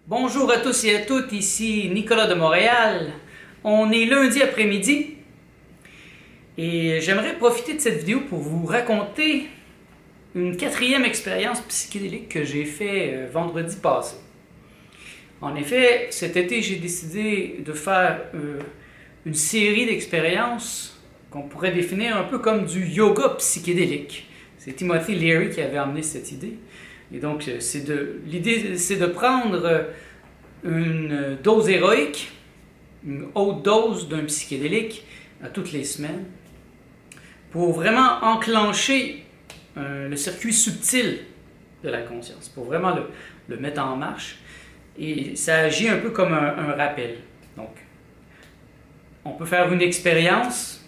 Bonjour à tous et à toutes, ici Nicolas de Montréal. On est lundi après-midi et j'aimerais profiter de cette vidéo pour vous raconter une quatrième expérience psychédélique que j'ai fait vendredi passé. En effet, cet été, j'ai décidé de faire une série d'expériences qu'on pourrait définir un peu comme du yoga psychédélique. C'est Timothy Leary qui avait amené cette idée. Et donc, l'idée, c'est de prendre une dose héroïque, une haute dose d'un psychédélique à toutes les semaines, pour vraiment enclencher le circuit subtil de la conscience, pour vraiment le mettre en marche. Et ça agit un peu comme un rappel. Donc, on peut faire une expérience,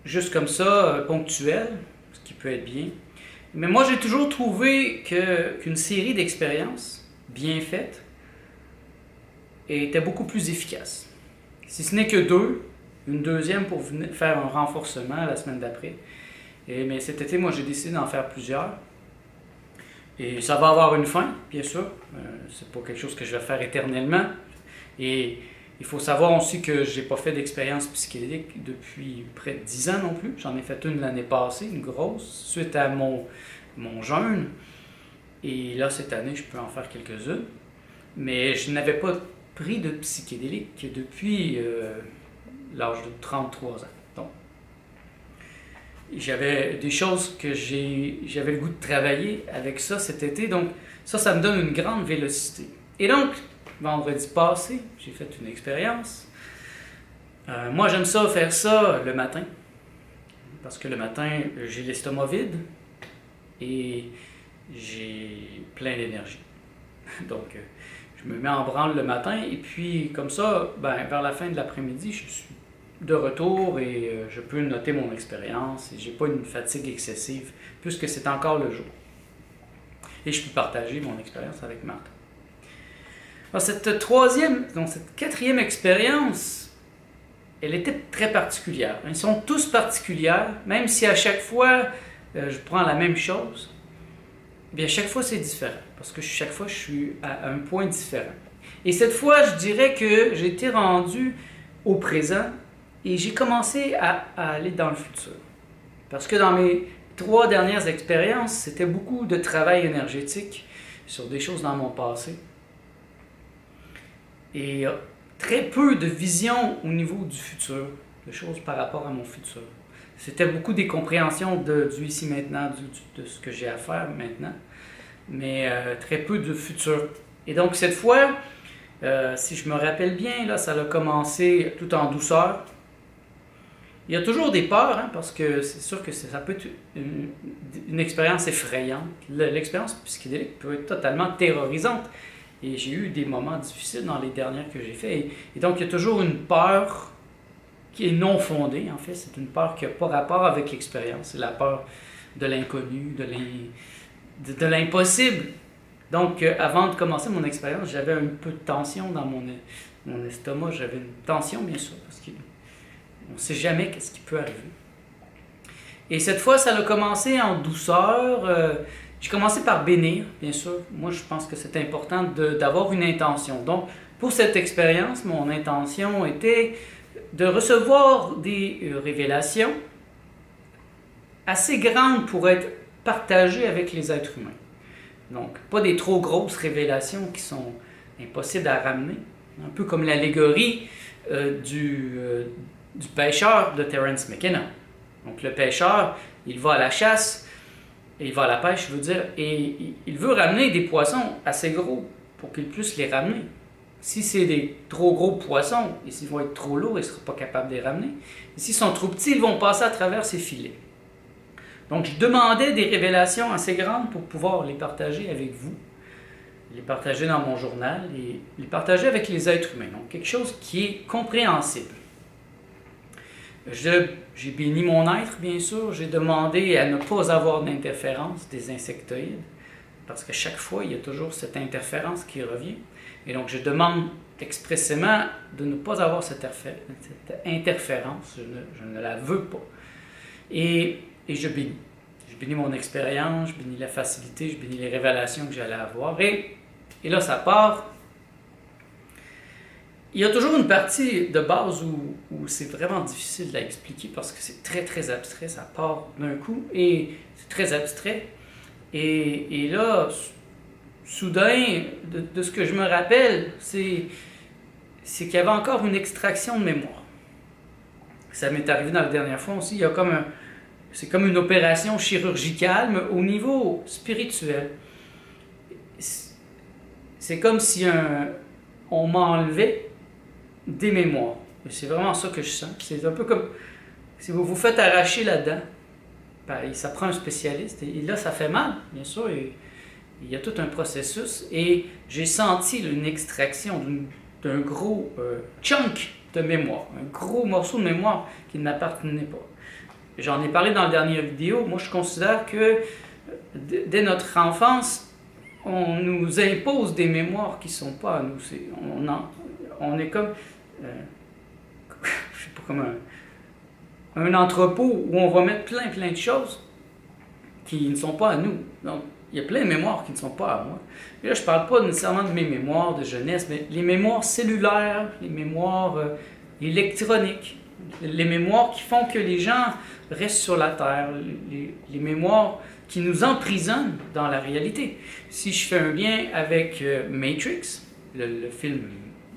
juste comme ça, ponctuelle, ce qui peut être bien. Mais moi, j'ai toujours trouvé qu'une série d'expériences bien faites était beaucoup plus efficace. Si ce n'est que deux, une deuxième pour faire un renforcement la semaine d'après. Mais cet été, moi, j'ai décidé d'en faire plusieurs. Et ça va avoir une fin, bien sûr. C'est pas quelque chose que je vais faire éternellement. Et il faut savoir aussi que j'ai pas fait d'expérience psychédélique depuis près de 10 ans non plus. J'en ai fait une l'année passée, une grosse, suite à mon jeûne. Et là, cette année, je peux en faire quelques-unes. Mais je n'avais pas pris de psychédélique depuis l'âge de 33 ans. Donc, j'avais des choses que j'avais le goût de travailler avec ça cet été. Donc, ça me donne une grande vélocité. Et donc, vendredi passé, j'ai fait une expérience. Moi, j'aime ça faire ça le matin. Parce que le matin, j'ai l'estomac vide et j'ai plein d'énergie. Donc, je me mets en branle le matin et puis, comme ça, vers la fin de l'après-midi, je suis de retour et je peux noter mon expérience et j'ai pas une fatigue excessive puisque c'est encore le jour. Et je peux partager mon expérience avec Marthe. Alors, cette quatrième expérience, elle était très particulière. Ils sont tous particulières, même si à chaque fois, je prends la même chose, eh bien, chaque fois, c'est différent, parce que chaque fois, je suis à un point différent. Et cette fois, je dirais que j'ai été rendu au présent et j'ai commencé à aller dans le futur. Parce que dans mes 3 dernières expériences, c'était beaucoup de travail énergétique sur des choses dans mon passé. Et très peu de vision au niveau du futur, de choses par rapport à mon futur. C'était beaucoup des compréhensions du ici maintenant, de ce que j'ai à faire maintenant, mais très peu de futur. Et donc cette fois, si je me rappelle bien, là, ça a commencé tout en douceur. Il y a toujours des peurs, hein, parce que c'est sûr que ça peut être une expérience effrayante. L'expérience psychédélique peut être totalement terrorisante. Et j'ai eu des moments difficiles dans les dernières que j'ai fait. Et donc, il y a toujours une peur qui est non fondée, en fait. C'est une peur qui n'a pas rapport avec l'expérience. C'est la peur de l'inconnu, de l'impossible. Donc, avant de commencer mon expérience, j'avais un peu de tension dans mon estomac. J'avais une tension, bien sûr, parce qu'on ne sait jamais qu'est-ce qui peut arriver. Et cette fois, ça a commencé en douceur. J'ai commencé par bénir, bien sûr. Moi, je pense que c'est important d'avoir une intention. Donc, pour cette expérience, mon intention était de recevoir des révélations assez grandes pour être partagées avec les êtres humains. Donc, pas des trop grosses révélations qui sont impossibles à ramener. Un peu comme l'allégorie du pêcheur de Terence McKenna. Donc, le pêcheur, il va à la chasse, et il va à la pêche, je veux dire, et il veut ramener des poissons assez gros pour qu'il puisse les ramener. Si c'est des trop gros poissons, et s'ils vont être trop lourds, il ne sera pas capable de les ramener. Et s'ils sont trop petits, ils vont passer à travers ses filets. Donc, je demandais des révélations assez grandes pour pouvoir les partager avec vous, les partager dans mon journal, et les partager avec les êtres humains. Donc, quelque chose qui est compréhensible. J'ai béni mon être, bien sûr. J'ai demandé à ne pas avoir d'interférence des insectoïdes, parce que chaque fois, il y a toujours cette interférence qui revient. Et donc, je demande expressément de ne pas avoir cette interférence. Je ne la veux pas. Et je bénis. Je bénis mon expérience, je bénis la facilité, je bénis les révélations que j'allais avoir. Et Et là, ça part. Il y a toujours une partie de base où c'est vraiment difficile à expliquer parce que c'est très très abstrait, ça part d'un coup et c'est très abstrait. Et là, soudain, de ce que je me rappelle, c'est qu'il y avait encore une extraction de mémoire. Ça m'est arrivé dans la dernière fois aussi, il y a c'est comme une opération chirurgicale, mais au niveau spirituel. C'est comme si on m'enlevait des mémoires. C'est vraiment ça que je sens. C'est un peu comme si vous vous faites arracher là-dedans. Ben, ça prend un spécialiste. Et là, ça fait mal, bien sûr. Il y a tout un processus. Et j'ai senti une extraction d'un gros chunk de mémoire. Un gros morceau de mémoire qui ne m'appartenait pas. J'en ai parlé dans la dernière vidéo. Moi, je considère que dès notre enfance, on nous impose des mémoires qui ne sont pas à nous. On est comme... je sais pas, comme un entrepôt où on va mettre plein de choses qui ne sont pas à nous. Donc, il y a plein de mémoires qui ne sont pas à moi. Et là, je ne parle pas nécessairement de mes mémoires de jeunesse, mais les mémoires cellulaires, les mémoires électroniques, les mémoires qui font que les gens restent sur la Terre, les mémoires qui nous emprisonnent dans la réalité. Si je fais un lien avec Matrix, le film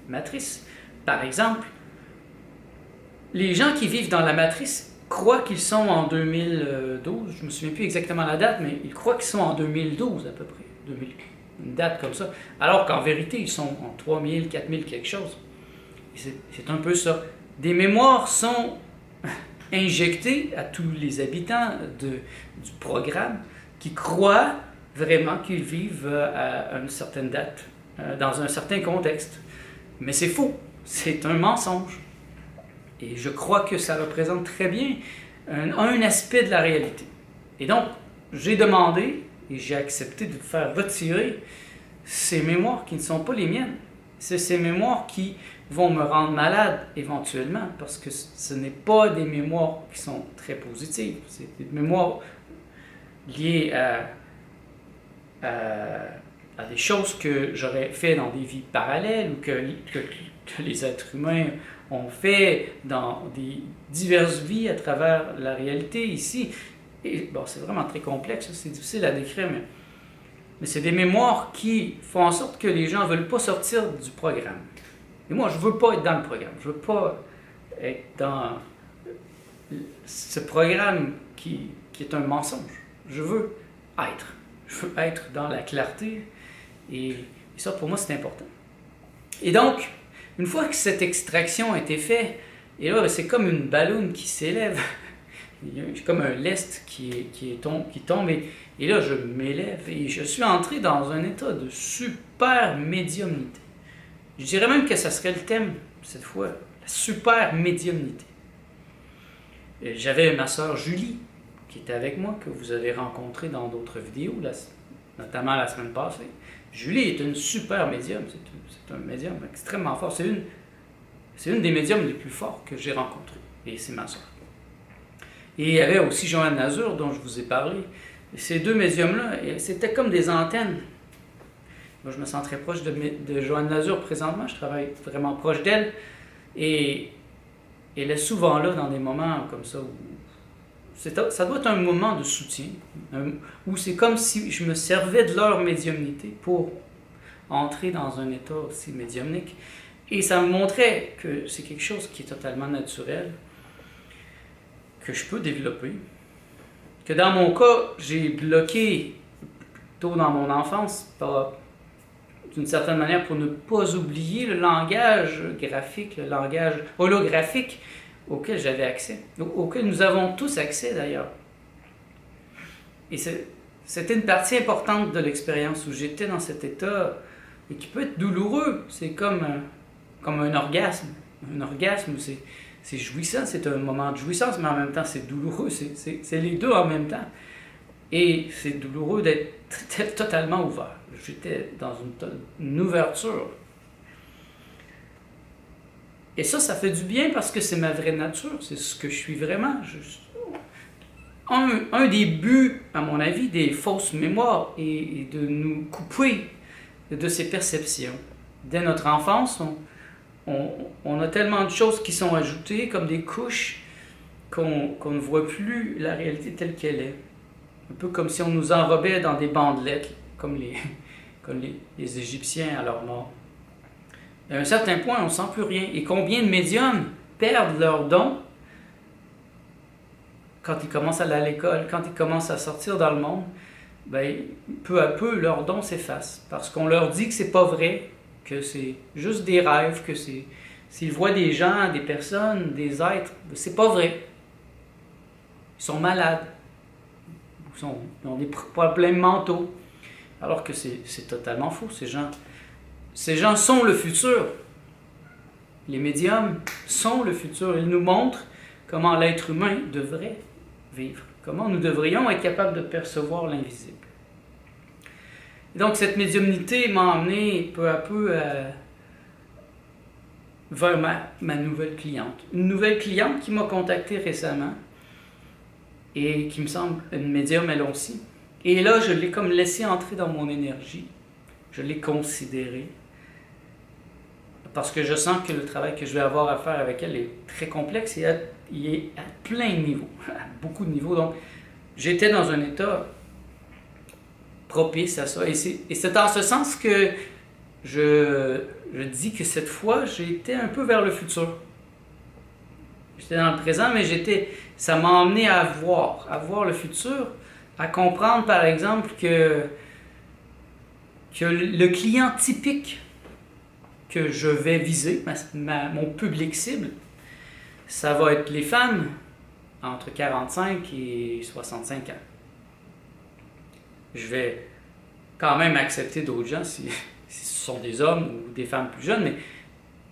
Matrice, par exemple, les gens qui vivent dans la matrice croient qu'ils sont en 2012, je ne me souviens plus exactement la date, mais ils croient qu'ils sont en 2012 à peu près, une date comme ça, alors qu'en vérité, ils sont en 3000, 4000 quelque chose. C'est un peu ça. Des mémoires sont injectées à tous les habitants du programme qui croient vraiment qu'ils vivent à une certaine date, dans un certain contexte. Mais c'est faux, c'est un mensonge. Et je crois que ça représente très bien un aspect de la réalité. Et donc, j'ai demandé et j'ai accepté de faire retirer ces mémoires qui ne sont pas les miennes. C'est ces mémoires qui vont me rendre malade éventuellement, parce que ce n'est pas des mémoires qui sont très positives. C'est des mémoires liées à des choses que j'aurais fait dans des vies parallèles ou que les êtres humains ont fait dans des diverses vies à travers la réalité ici. Et bon, c'est vraiment très complexe, c'est difficile à décrire, mais c'est des mémoires qui font en sorte que les gens ne veulent pas sortir du programme. Et moi, je ne veux pas être dans le programme. Je ne veux pas être dans ce programme qui est un mensonge. Je veux être dans la clarté. Et ça, pour moi, c'est important. Et donc, une fois que cette extraction a été faite, et là, c'est comme une balloune qui s'élève. C'est comme un lest qui tombe. Et là, je m'élève et je suis entré dans un état de super médiumnité. Je dirais même que ça serait le thème, cette fois, la super médiumnité. J'avais ma sœur Julie, qui était avec moi, que vous avez rencontrée dans d'autres vidéos, notamment la semaine passée. Julie est une super médium, c'est un médium extrêmement fort. C'est une des médiums les plus forts que j'ai rencontrées, et c'est ma sœur. Et il y avait aussi Joanne Nazur, dont je vous ai parlé. Ces deux médiums-là, c'était comme des antennes. Moi, je me sens très proche de Joanne Nazur présentement, je travaille vraiment proche d'elle, et elle est souvent là dans des moments comme ça, où ça doit être un moment de soutien, où c'est comme si je me servais de leur médiumnité pour entrer dans un état aussi médiumnique. Et ça me montrait que c'est quelque chose qui est totalement naturel, que je peux développer, que dans mon cas, j'ai bloqué tôt dans mon enfance, d'une certaine manière pour ne pas oublier le langage graphique, le langage holographique auquel j'avais accès, auquel nous avons tous accès d'ailleurs. Et c'était une partie importante de l'expérience où j'étais dans cet état et qui peut être douloureux. C'est comme un orgasme. Un orgasme, c'est jouissant, c'est un moment de jouissance, mais en même temps c'est douloureux, c'est les deux en même temps. Et c'est douloureux d'être totalement ouvert. J'étais dans une ouverture. Et ça fait du bien parce que c'est ma vraie nature, c'est ce que je suis vraiment. Un des buts, à mon avis, des fausses mémoires est de nous couper de ses perceptions. Dès notre enfance, on a tellement de choses qui sont ajoutées comme des couches qu'on ne voit plus la réalité telle qu'elle est. Un peu comme si on nous enrobait dans des bandelettes, comme les Égyptiens à leur mort. À un certain point, on ne sent plus rien. Et combien de médiums perdent leurs dons quand ils commencent à aller à l'école, quand ils commencent à sortir dans le monde, ben, peu à peu, leurs dons s'effacent. Parce qu'on leur dit que c'est pas vrai, que c'est juste des rêves, que s'ils voient des gens, des personnes, des êtres, c'est pas vrai. Ils sont malades. Ils ont des problèmes mentaux. Alors que c'est totalement faux. Ces gens sont le futur. Les médiums sont le futur. Ils nous montrent comment l'être humain devrait vivre. Comment nous devrions être capables de percevoir l'invisible. Donc cette médiumnité m'a emmené peu à peu vers ma nouvelle cliente. Une nouvelle cliente qui m'a contacté récemment et qui me semble une médium elle aussi. Et là, je l'ai comme laissé entrer dans mon énergie. Je l'ai considérée. Parce que je sens que le travail que je vais avoir à faire avec elle est très complexe et il est à plein de niveaux, à beaucoup de niveaux. Donc, j'étais dans un état propice à ça. Et c'est en ce sens que je dis que cette fois, j'ai été un peu vers le futur. J'étais dans le présent, mais ça m'a emmené à voir le futur, à comprendre par exemple que le client typique que je vais viser, mon public cible, ça va être les femmes entre 45 et 65 ans. Je vais quand même accepter d'autres gens si ce sont des hommes ou des femmes plus jeunes, mais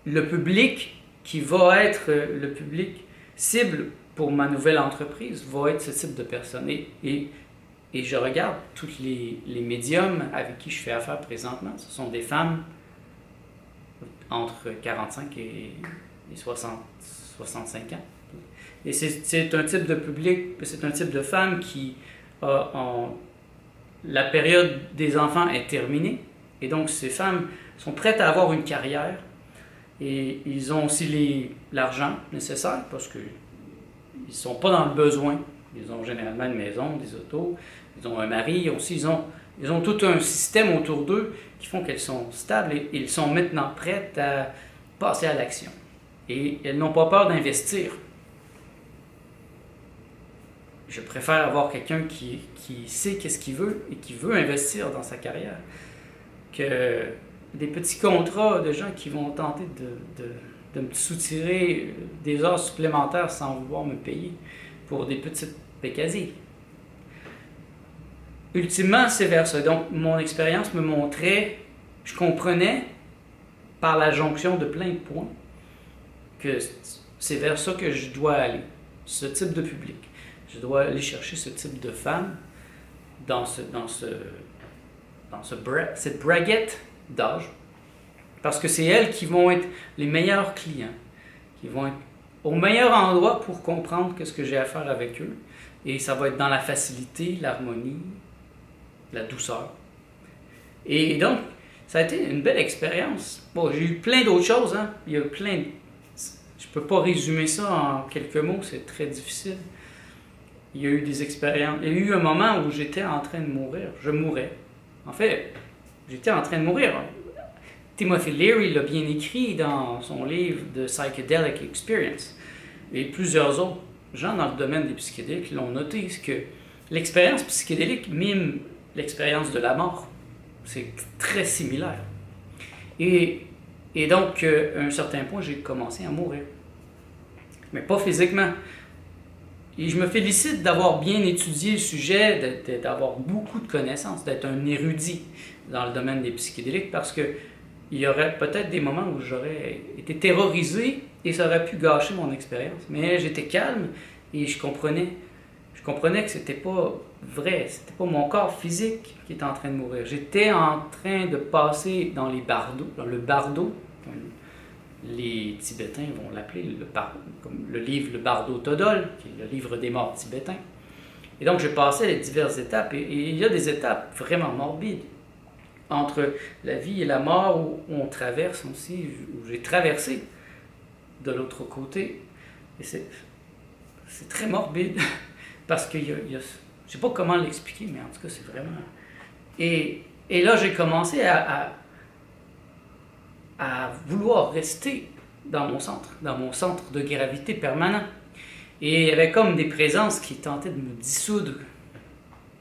le public qui va être le public cible pour ma nouvelle entreprise va être ce type de personnes. Et je regarde toutes les médiums avec qui je fais affaire présentement. Ce sont des femmes entre 45 et 65 ans. Et c'est un type de public, c'est un type de femme qui la période des enfants est terminée. Et donc ces femmes sont prêtes à avoir une carrière. Et ils ont aussi l'argent nécessaire parce qu'ils ne sont pas dans le besoin. Ils ont généralement une maison, des autos, ils ont un mari aussi. Ils ont tout un système autour d'eux qui font qu'elles sont stables et ils sont maintenant prêtes à passer à l'action. Et elles n'ont pas peur d'investir. Je préfère avoir quelqu'un qui sait qu'est-ce qu'il veut et qui veut investir dans sa carrière que des petits contrats de gens qui vont tenter de me soutirer des heures supplémentaires sans vouloir me payer pour des petites pécasiers. Ultimement, c'est vers ça. Donc, mon expérience me montrait, je comprenais par la jonction de plein de points que c'est vers ça que je dois aller, ce type de public. Je dois aller chercher ce type de femme dans cette braguette d'âge, parce que c'est elles qui vont être les meilleurs clients, qui vont être au meilleur endroit pour comprendre ce que j'ai à faire avec eux. Et ça va être dans la facilité, l'harmonie, la douceur. Et donc, ça a été une belle expérience. Bon, j'ai eu plein d'autres choses, hein. Il y a je peux pas résumer ça en quelques mots, c'est très difficile. Il y a eu des expériences. Il y a eu un moment où j'étais en train de mourir. Je mourais. En fait, j'étais en train de mourir. Timothy Leary l'a bien écrit dans son livre The Psychedelic Experience. Et plusieurs autres gens dans le domaine des psychédéliques l'ont noté, c'est que l'expérience psychédélique mime l'expérience de la mort. C'est très similaire. Et donc, à un certain point, j'ai commencé à mourir. Mais pas physiquement. Et je me félicite d'avoir bien étudié le sujet, d'avoir beaucoup de connaissances, d'être un érudit dans le domaine des psychédéliques, parce que il y aurait peut-être des moments où j'aurais été terrorisé et ça aurait pu gâcher mon expérience. Mais j'étais calme et je comprenais que c'était pas vrai, c'était pas mon corps physique qui était en train de mourir. J'étais en train de passer dans le bardo, comme les Tibétains vont l'appeler, comme le livre Le Bardo Todol, qui est le livre des morts tibétains. Et donc je passais les diverses étapes et il y a des étapes vraiment morbides. entre la vie et la mort, où on traverse aussi, où j'ai traversé de l'autre côté. Et c'est très morbide, parce que je ne sais pas comment l'expliquer, mais en tout cas, c'est vraiment... Et là, j'ai commencé à vouloir rester dans mon centre de gravité permanent. Et il y avait comme des présences qui tentaient de me dissoudre.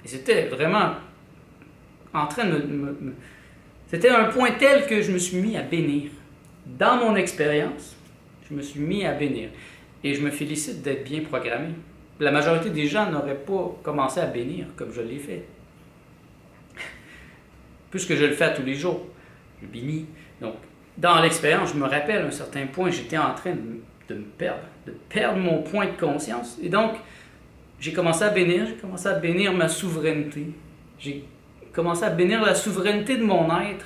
Et c'était vraiment en train de C'était un point tel que je me suis mis à bénir. Dans mon expérience, je me suis mis à bénir. Et je me félicite d'être bien programmé. La majorité des gens n'auraient pas commencé à bénir comme je l'ai fait. Puisque je le fais à tous les jours. Je bénis. Donc, dans l'expérience, je me rappelle à un certain point, j'étais en train de me perdre, de perdre mon point de conscience. Et donc, j'ai commencé à bénir ma souveraineté. J'ai commencé à bénir la souveraineté de mon être.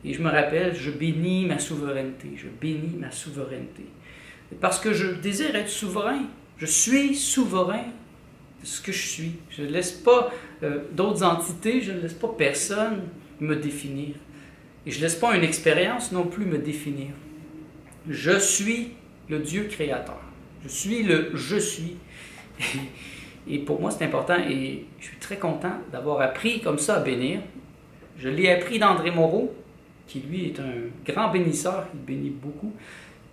Et je me rappelle, je bénis ma souveraineté, je bénis ma souveraineté. Parce que je désire être souverain. Je suis souverain de ce que je suis. Je ne laisse pas d'autres entités, je ne laisse pas personne me définir. Et je ne laisse pas une expérience non plus me définir. Je suis le Dieu créateur. Je suis le je suis. Et pour moi, c'est important et je suis très content d'avoir appris comme ça à bénir. Je l'ai appris d'André Moreau, qui lui est un grand bénisseur, il bénit beaucoup.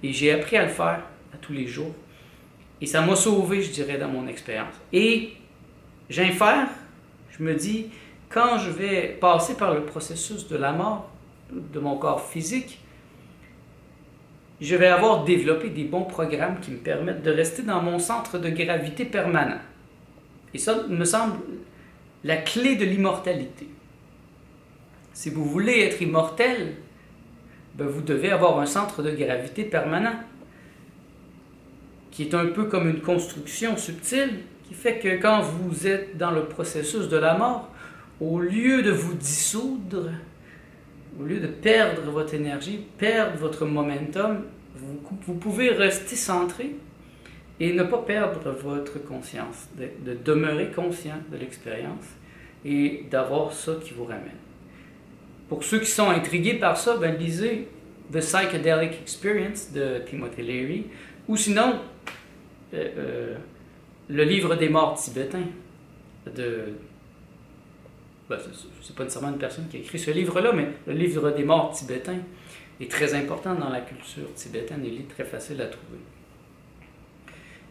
Et j'ai appris à le faire à tous les jours. Et ça m'a sauvé, je dirais, dans mon expérience. Et j'infère, je me dis, quand je vais passer par le processus de la mort de mon corps physique, je vais avoir développé des bons programmes qui me permettent de rester dans mon centre de gravité permanent. Et ça me semble la clé de l'immortalité. Si vous voulez être immortel, ben vous devez avoir un centre de gravité permanent, qui est un peu comme une construction subtile, qui fait que quand vous êtes dans le processus de la mort, au lieu de vous dissoudre, au lieu de perdre votre énergie, perdre votre momentum, vous pouvez rester centré et ne pas perdre votre conscience, de demeurer conscient de l'expérience et d'avoir ça qui vous ramène. Pour ceux qui sont intrigués par ça, ben lisez The Psychedelic Experience de Timothy Leary, ou sinon le livre des morts tibétains de... c'est pas nécessairement une personne qui a écrit ce livre-là, mais le livre des morts tibétains est très important dans la culture tibétaine, il est très facile à trouver.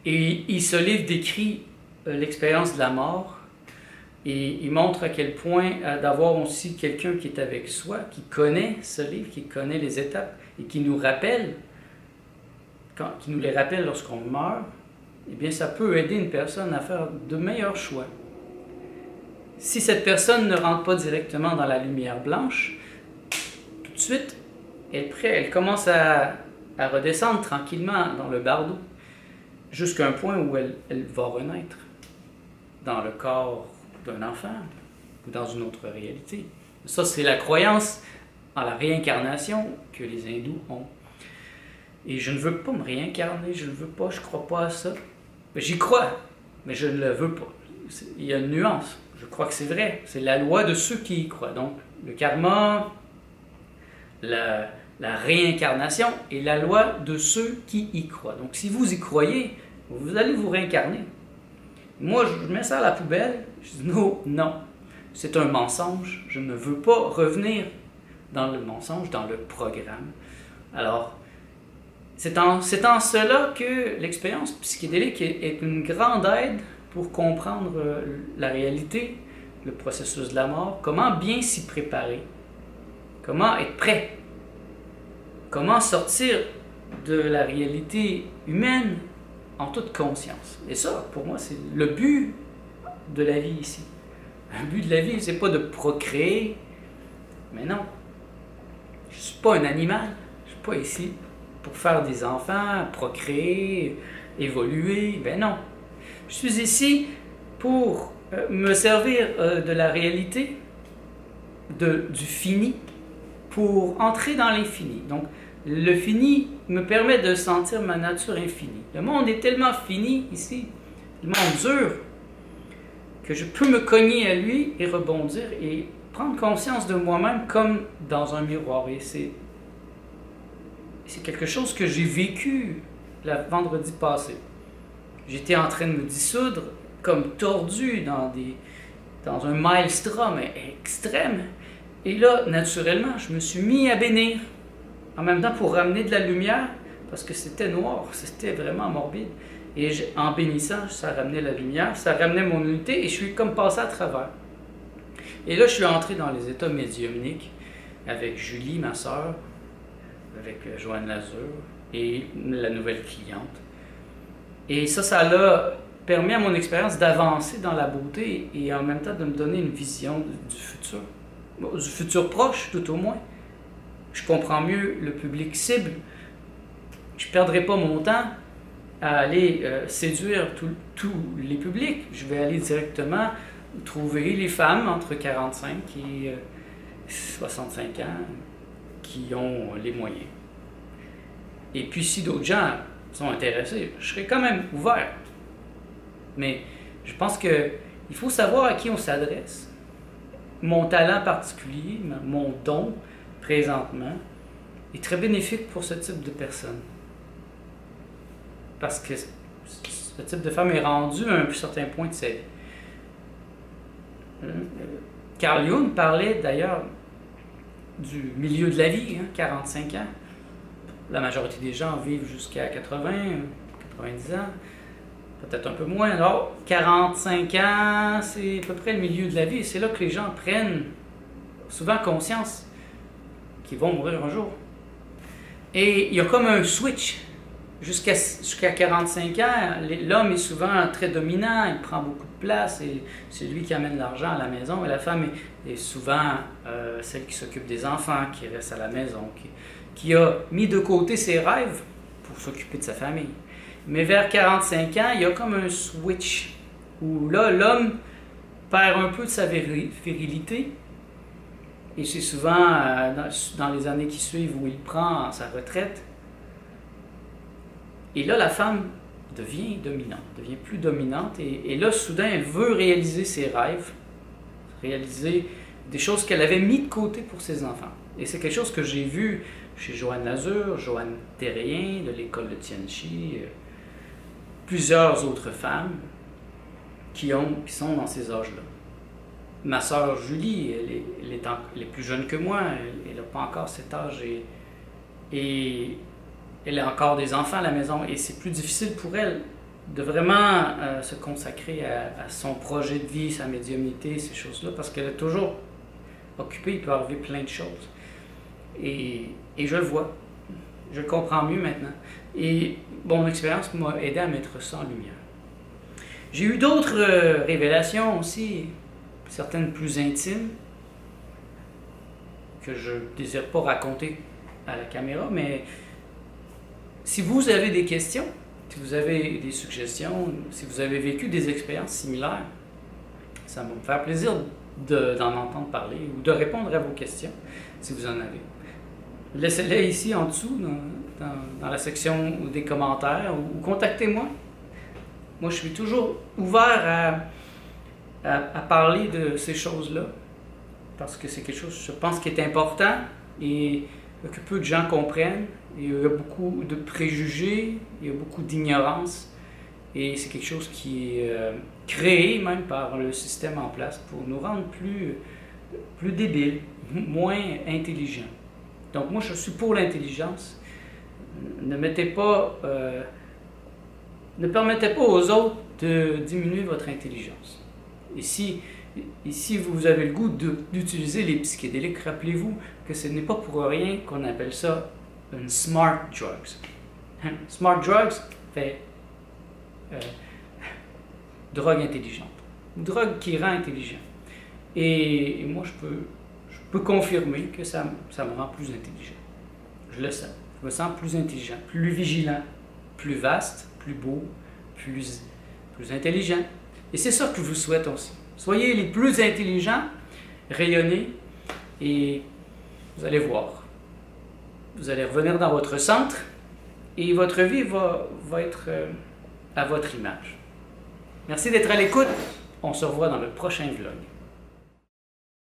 Et ce livre décrit l'expérience de la mort, et il montre à quel point d'avoir aussi quelqu'un qui est avec soi, qui connaît ce livre, qui connaît les étapes, et qui nous rappelle, qui nous les rappelle lorsqu'on meurt, eh bien ça peut aider une personne à faire de meilleurs choix. Si cette personne ne rentre pas directement dans la lumière blanche, tout de suite, elle commence à redescendre tranquillement dans le bardeau, jusqu'à un point où elle va renaître dans le corps d'un enfant ou dans une autre réalité. Ça, c'est la croyance en la réincarnation que les hindous ont. Et je ne veux pas me réincarner, je ne veux pas, je ne crois pas à ça. J'y crois, mais je ne le veux pas. Il y a une nuance. Je crois que c'est vrai. C'est la loi de ceux qui y croient. Donc, le karma, la réincarnation est la loi de ceux qui y croient. Donc, si vous y croyez, vous allez vous réincarner. Moi, je mets ça à la poubelle. Je dis non, c'est un mensonge. Je ne veux pas revenir dans le mensonge, dans le programme. Alors, c'est en cela que l'expérience psychédélique est une grande aide pour comprendre la réalité, le processus de la mort, comment bien s'y préparer, comment être prêt, comment sortir de la réalité humaine en toute conscience. Et ça, pour moi, c'est le but de la vie ici. Le but de la vie, c'est pas de procréer, mais non. Je suis pas un animal, je suis pas ici pour faire des enfants, procréer, évoluer, ben non. Je suis ici pour me servir de la réalité, du fini, pour entrer dans l'infini. Donc, le fini me permet de sentir ma nature infinie. Le monde est tellement fini ici, tellement dur, que je peux me cogner à lui et rebondir et prendre conscience de moi-même comme dans un miroir. Et c'est quelque chose que j'ai vécu le vendredi passé. J'étais en train de me dissoudre comme tordu dans un maelstrom extrême. Et là, naturellement, je me suis mis à bénir. En même temps, pour ramener de la lumière, parce que c'était noir, c'était vraiment morbide. Et en bénissant, ça ramenait la lumière, ça ramenait mon unité, et je suis comme passé à travers. Et là, je suis entré dans les états médiumniques avec Julie, ma sœur, avec Joanne Lazur et la nouvelle cliente. Et ça l'a permis à mon expérience d'avancer dans la beauté et en même temps de me donner une vision du futur. Du futur proche, tout au moins. Je comprends mieux le public cible. Je ne perdrai pas mon temps à aller séduire tous les publics. Je vais aller directement trouver les femmes entre 45 et 65 ans qui ont les moyens. Et puis si d'autres gens sont intéressés, je serai quand même ouvert. Mais je pense qu'il faut savoir à qui on s'adresse. Mon talent particulier, mon don présentement, est très bénéfique pour ce type de personnes. Parce que ce type de femme est rendu à un certain point de sa vie. Carl Jung parlait d'ailleurs du milieu de la vie, 45 ans. La majorité des gens vivent jusqu'à 80, 90 ans, peut-être un peu moins. Alors, 45 ans, c'est à peu près le milieu de la vie. C'est là que les gens prennent souvent conscience qu'ils vont mourir un jour. Et il y a comme un switch. Jusqu'à 45 ans, l'homme est souvent très dominant, il prend beaucoup de place et c'est lui qui amène l'argent à la maison. Et la femme est souvent celle qui s'occupe des enfants, qui reste à la maison, qui a mis de côté ses rêves pour s'occuper de sa famille. Mais vers 45 ans, il y a comme un switch où là, l'homme perd un peu de sa virilité. Et c'est souvent dans les années qui suivent où il prend sa retraite. Et là, la femme devient dominante, devient plus dominante. Et là, soudain, elle veut réaliser ses rêves, réaliser des choses qu'elle avait mis de côté pour ses enfants. Et c'est quelque chose que j'ai vu chez Joanne Lazur, Joanne Terrien, de l'école de Tianchi, plusieurs autres femmes qui sont dans ces âges-là. Ma sœur Julie, elle est plus jeune que moi, elle n'a pas encore cet âge et elle a encore des enfants à la maison et c'est plus difficile pour elle de vraiment se consacrer à son projet de vie, sa médiumnité, ces choses-là, parce qu'elle est toujours occupée, il peut arriver plein de choses. Et je le vois, je le comprends mieux maintenant. Et mon expérience m'a aidé à mettre ça en lumière. J'ai eu d'autres révélations aussi, certaines plus intimes, que je ne désire pas raconter à la caméra, mais si vous avez des questions, si vous avez des suggestions, si vous avez vécu des expériences similaires, ça va me faire plaisir d'en entendre parler ou de répondre à vos questions, si vous en avez. Laissez-les ici en dessous, dans la section des commentaires, ou contactez-moi. Moi, je suis toujours ouvert à parler de ces choses-là, parce que c'est quelque chose, je pense, qui est important et que peu de gens comprennent. Il y a beaucoup de préjugés, il y a beaucoup d'ignorance, et c'est quelque chose qui est créé même par le système en place pour nous rendre plus débiles, moins intelligents. Donc moi, je suis pour l'intelligence. Ne permettez pas aux autres de diminuer votre intelligence. Et si vous avez le goût d'utiliser les psychédéliques, rappelez-vous que ce n'est pas pour rien qu'on appelle ça une smart drugs. Smart drugs fait drogue intelligente. Une drogue qui rend intelligent. Et moi, je peux confirmer que ça me rend plus intelligent. Je le sens. Je me sens plus intelligent, plus vigilant, plus vaste, plus beau, plus intelligent. Et c'est ça que je vous souhaite aussi. Soyez les plus intelligents, rayonnez, et vous allez voir. Vous allez revenir dans votre centre, et votre vie va être à votre image. Merci d'être à l'écoute. On se revoit dans le prochain vlog.